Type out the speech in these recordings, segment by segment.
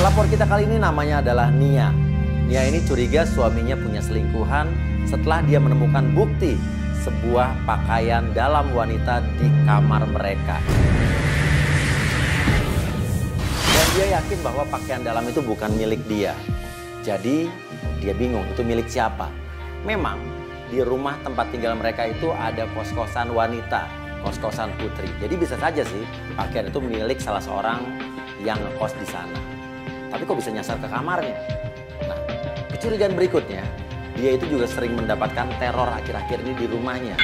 Pelapor kita kali ini namanya adalah Nia. Nia ini curiga suaminya punya selingkuhan setelah dia menemukan bukti sebuah pakaian dalam wanita di kamar mereka. Dan dia yakin bahwa pakaian dalam itu bukan milik dia. Jadi dia bingung itu milik siapa. Memang di rumah tempat tinggal mereka itu ada kos-kosan wanita, kos-kosan putri. Jadi bisa saja sih pakaian itu milik salah seorang yang ngekos di sana. Tapi kok bisa nyasar ke kamarnya? Nah, kecurigaan berikutnya, dia itu juga sering mendapatkan teror akhir-akhir ini di rumahnya.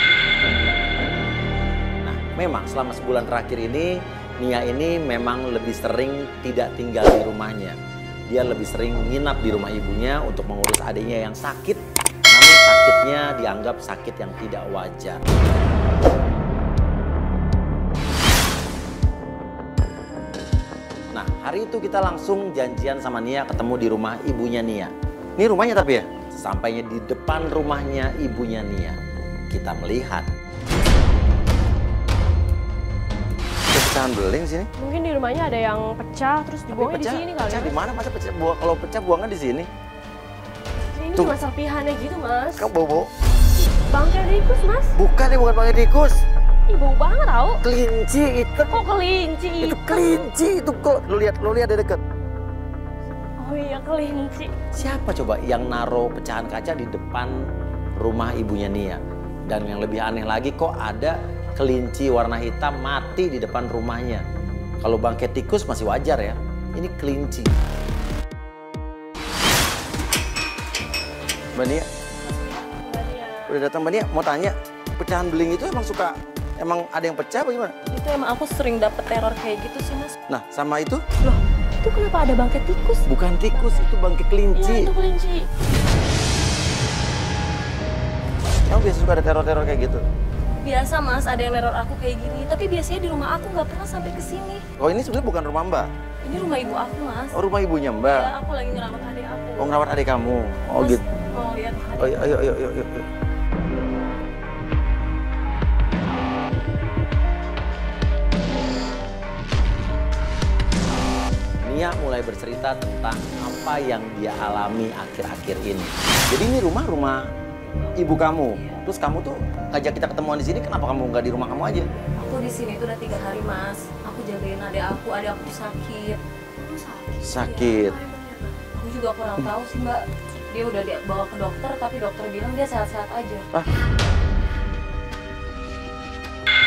Nah, memang selama sebulan terakhir ini, Nia ini memang lebih sering tidak tinggal di rumahnya. Dia lebih sering nginap di rumah ibunya untuk mengurus adiknya yang sakit. Namun sakitnya dianggap sakit yang tidak wajar. Nah, hari itu kita langsung janjian sama Nia ketemu di rumah ibunya Nia. Ini rumahnya tapi ya? Sampainya di depan rumahnya ibunya Nia, kita melihat pecahan beling sini. Mungkin di rumahnya ada yang pecah terus dibuangnya di sini kali. Pecah di mana? Masa pecah? Kalau pecah buangnya di sini. Ini cuma serpihannya gitu, Mas. Kamu bau-bau? Bangkai tikus, Mas. Bukan, ini bukan bangkai tikus. Ih, bau banget tau. Kelinci itu. Kok kelinci itu? Kelinci itu kok. Lu lihat dari dekat. Oh iya, kelinci. Siapa coba yang naruh pecahan kaca di depan rumah ibunya Nia? Dan yang lebih aneh lagi, kok ada kelinci warna hitam mati di depan rumahnya. Kalau bangkai tikus masih wajar ya. Ini kelinci. Mbak Nia, udah datang Mbak Nia, mau tanya, pecahan beling itu emang ada yang pecah apa gimana? Itu emang aku sering dapet teror kayak gitu sih, Mas. Nah, sama itu? Loh, itu kenapa ada bangkai tikus? Bukan tikus, itu bangkai kelinci. Iya, itu kelinci. Kamu biasa suka ada teror-teror kayak gitu? Biasa, Mas, ada yang neror aku kayak gini. Tapi biasanya di rumah aku nggak pernah sampai ke sini. Oh, ini sebenarnya bukan rumah Mbak? Ini rumah ibu aku, Mas. Oh, rumah ibunya Mbak? Ya, aku lagi ngerawat adik aku. Oh, ngerawat adik kamu? Oh, Mas, gitu. mau lihat adik. Oh, ayo. Nia mulai bercerita tentang apa yang dia alami akhir-akhir ini. Jadi ini rumah ibu kamu. Terus kamu tuh ngajak kita ketemuan di sini, kenapa kamu nggak di rumah kamu aja? Aku di sini tuh udah 3 hari, Mas. Aku jagain adik aku tuh sakit. Sakit. Ya, aku juga kurang tahu sih, Mbak. Dia udah dibawa ke dokter, tapi dokter bilang dia sehat-sehat aja.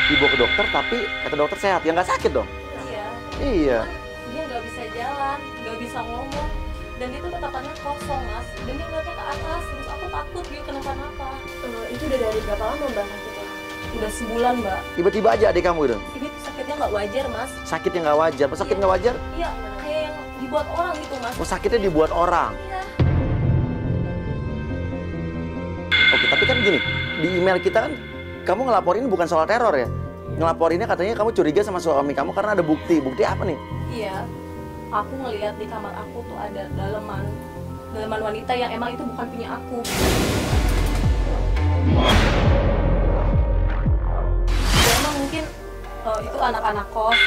Dibawa ke dokter, tapi kata dokter sehat. Ya nggak sakit dong? Iya. Dia nggak bisa jalan, nggak bisa ngomong. Dan dia tuh tatapannya kosong, Mas. Dan dia ngeliatnya ke atas, terus aku takut dia kenapa-napa. Itu udah dari berapa lama, Mbak, sakitnya? Udah sebulan, Mbak. Tiba-tiba aja adik kamu itu? Ini tuh sakitnya nggak wajar, Mas. Sakitnya nggak wajar? Pas sakit nggak wajar? Iya, kayak yang dibuat orang gitu, Mas. Oh, sakitnya dibuat orang? Iya. Oke, tapi kan gini, di email kita kan kamu ngelaporin bukan soal teror ya? Ngelaporinnya katanya kamu curiga sama suami kamu karena ada bukti. Bukti apa nih? Iya. Aku ngelihat di kamar aku tuh ada daleman wanita yang emang itu bukan punya aku. Ya, emang mungkin itu anak-anak kos,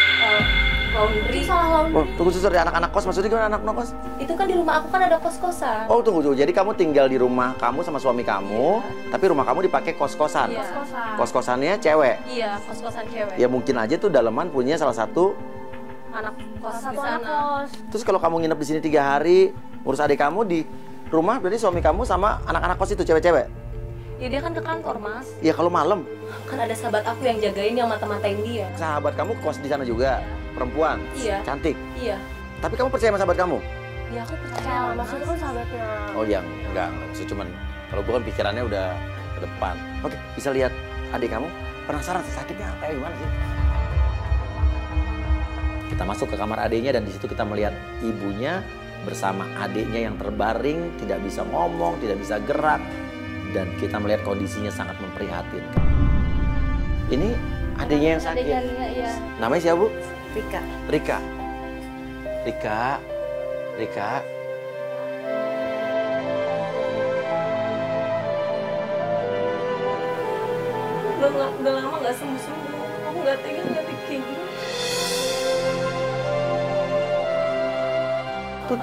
laundry. Itu salah laundry. Oh, tunggu suster, anak-anak kos maksudnya gimana anak kos? Itu kan di rumah aku kan ada kos-kosan. Oh, tunggu. Jadi kamu tinggal di rumah kamu sama suami kamu, tapi rumah kamu dipakai kos-kosan. Iya. Kos-kosan. Kos-kosannya cewek. Iya, kos-kosan cewek. Ya mungkin aja tuh daleman punya salah satu anak kos di sana. Terus kalau kamu nginep di sini 3 hari, ngurus adik kamu di rumah, berarti suami kamu sama anak-anak kos itu cewek-cewek? Ya dia kan ke kantor, Mas. Iya, kalau malam. Kan ada sahabat aku yang jagain, yang mata-matain dia. Sahabat kamu kos di sana juga, perempuan? Iya. Cantik? Iya. Tapi kamu percaya sama sahabat kamu? Ya aku percaya, maksudnya kan sahabatnya. Oh yang enggak maksud cuman kalau gue kan pikirannya udah ke depan. Oke, bisa lihat adik kamu, penasaran sakitnya apa ya, gimana sih? Kita masuk ke kamar adiknya dan di situ kita melihat ibunya bersama adiknya yang terbaring, tidak bisa ngomong, tidak bisa gerak, dan kita melihat kondisinya sangat memprihatinkan. Ini adiknya yang sakit. Iya. Namanya siapa, Bu? Rika. Rika. Udah lama nggak sembuh-sembuh. Aku nggak tega kayak gini. Tuh.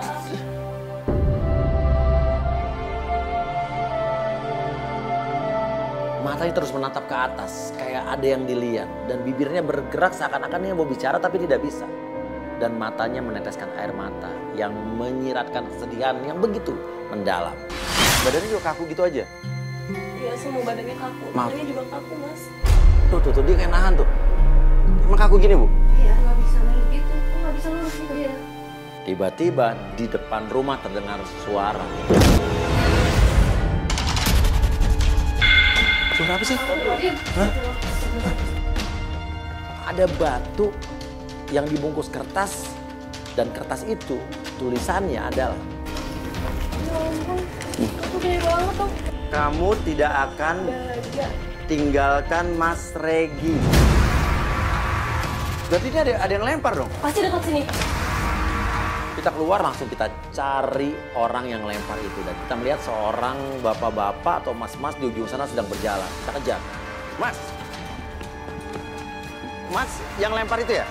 Matanya terus menatap ke atas, kayak ada yang dilihat. Dan bibirnya bergerak seakan-akan dia mau bicara tapi tidak bisa. Dan matanya meneteskan air mata yang menyiratkan kesedihan yang begitu mendalam. Badannya juga kaku gitu aja. Iya, semua badannya kaku. Maaf. Badannya juga kaku, Mas. Tuh, dia kayak nahan tuh. Emang kaku gini, Bu? Iya, nggak bisa lurus gitu. Nggak bisa lurus gitu ya. Tiba-tiba di depan rumah terdengar suara. Suara apa sih? Hah? Ada batu yang dibungkus kertas dan kertas itu tulisannya adalah Ya ampun, aku gede banget tuh. kamu tidak akan Baja. tinggalkan Mas Regi. Berarti ini ada yang lempar dong. Pasti dekat sini. Kita keluar langsung kita cari orang yang lempar itu dan kita melihat seorang bapak-bapak atau mas-mas di ujung sana sedang berjalan. Kita kejar. Mas, yang lempar itu ya?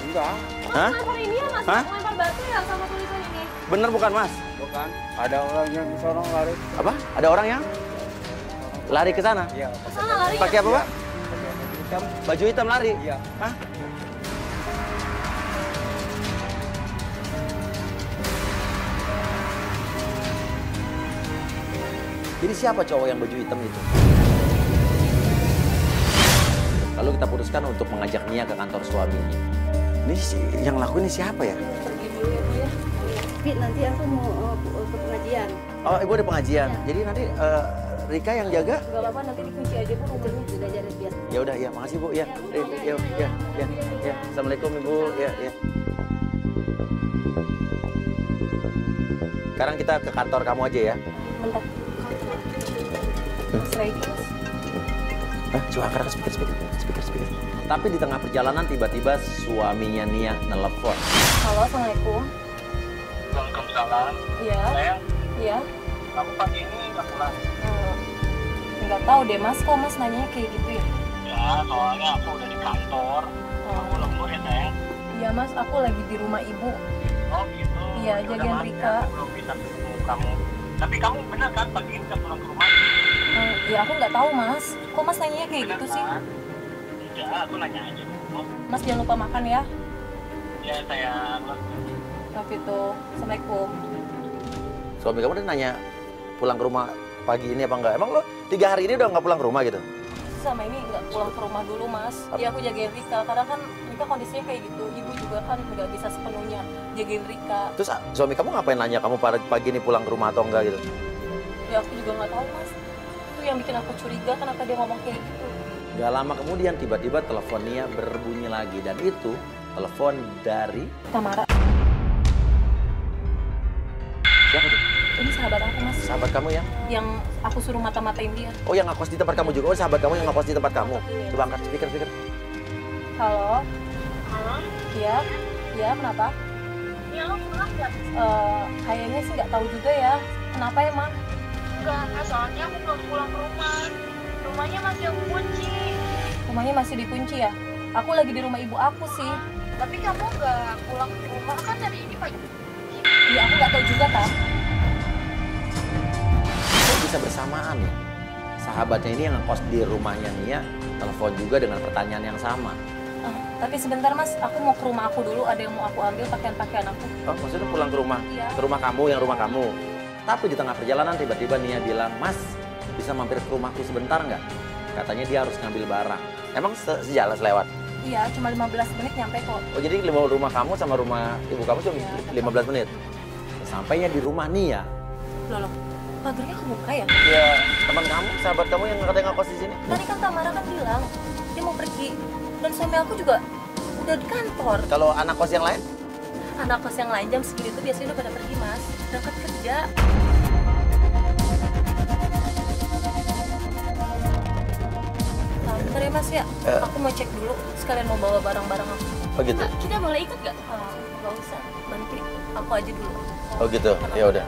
Enggak, Mas Hah? lempar ini ya, Mas? Hah? Lempar batu ya sama tulisan ini. Bener bukan Mas? bukan. Ada orang yang sorong lari. Apa? Ada orang yang lari ke sana? Iya, Sana lari. Pakai apa, Pak? pakai baju hitam. Baju hitam lari? Iya. Hah? Jadi siapa cowok yang baju hitam itu? Lalu kita putuskan untuk mengajak Nia ke kantor suaminya. Ini yang lakuin ini siapa ya? Pergi dulu ya, Bu ya. Tapi nanti aku mau ke pengajian. Oh, ibu ada pengajian. Jadi nanti Rika yang jaga? Gak apa-apa, nanti dikunci aja, Bu, rumahnya. Sudah jadi biar. Ya udah, ya makasih Bu. Ya, ya. Assalamualaikum Ibu. Ya. Sekarang kita ke kantor kamu aja ya. Bentar. Mas Regi, Mas. Coba angkat speaker. Tapi di tengah perjalanan tiba-tiba suaminya Nia nelpon. Halo, Assalamualaikum. Waalaikumsalam. Iya. Sayang, Iya. kamu pagi ini nggak pulang? Nggak tahu deh, Mas. Kok Mas nanyanya kayak gitu ya? Ya, soalnya aku udah di kantor. Aku lembur ya, sayang. Iya, Mas. Aku lagi di rumah Ibu. Oh gitu. Iya, Ya udah, jagain maaf Rika. ya, aku belum bisa ketemu kamu. Tapi kamu benar kan pagi ini nggak pulang ke rumah? Ya, aku nggak tahu, Mas. Kok Mas nanyanya kayak Benar gitu sih? kan? Tidak, aku nanya aja. Oh, Mas jangan lupa makan ya. ya sayang. Love you too. Assalamualaikum. Suami kamu udah nanya pulang ke rumah pagi ini apa enggak? Emang lo 3 hari ini udah nggak pulang ke rumah gitu? Sama ini nggak pulang ke rumah dulu, Mas. Ya aku jagain Rika. Karena kan Rika kondisinya kayak gitu. Ibu juga kan nggak bisa sepenuhnya jagain Rika. Terus suami kamu ngapain nanya kamu pagi ini pulang ke rumah atau enggak gitu? Ya aku juga nggak tahu, Mas. Itu yang bikin aku curiga kenapa dia ngomong kayak gitu. Gak lama kemudian tiba-tiba telepon Nia berbunyi lagi dan itu telepon dari Tamara. siapa tuh? Ini sahabat aku, Mas. Sahabat kamu ya? Yang aku suruh mata-matain dia. Oh yang ngekos di tempat kamu juga? Oh sahabat kamu yang ngekos di tempat kamu? Coba angkat speaker. Halo. Halo? Iya. Iya, kenapa? Ya lo pulang nggak? Kayaknya sih nggak tahu juga ya. Kenapa emang? Enggak, soalnya aku belum pulang ke rumah. Rumahnya masih aku kunci. Rumahnya masih dikunci ya? Aku lagi di rumah ibu aku sih. Tapi kamu nggak pulang ke rumah kan dari ini pagi? Iya, aku nggak tahu juga, Kak. Kok bisa bersamaan ya? Sahabatnya ini yang ngekos di rumahnya Nia telepon juga dengan pertanyaan yang sama. Tapi sebentar, Mas. Aku mau ke rumah aku dulu. Ada yang mau aku ambil pakaian-pakaian aku. Oh maksudnya pulang ke rumah? Iya. Ke rumah kamu, yang rumah kamu. Tapi di tengah perjalanan tiba-tiba Nia bilang, Mas bisa mampir ke rumahku sebentar nggak? Katanya dia harus ngambil barang. Emang sejalan selewat? Iya, cuma 15 menit nyampe kok. Oh jadi rumah kamu sama rumah ibu kamu cuma Iya. 15 menit? Sampainya di rumah Nia. Loh, pagarnya kebuka ya? Ya teman kamu, sahabat kamu yang katanya ngekos di sini. Tadi kan Tamara kan bilang dia mau pergi. Dan suami aku juga udah di kantor. Kalau anak kos yang lain? Anak kos yang lain jam segini tuh biasanya udah pada pergi, Mas. Berangkat kerja. Bentar ya, Mas ya. Aku mau cek dulu. Sekalian mau bawa barang-barang aku. Oh gitu? Kita boleh ikut nggak? Nggak usah. Nanti aku aja dulu. Oh gitu, ya udah.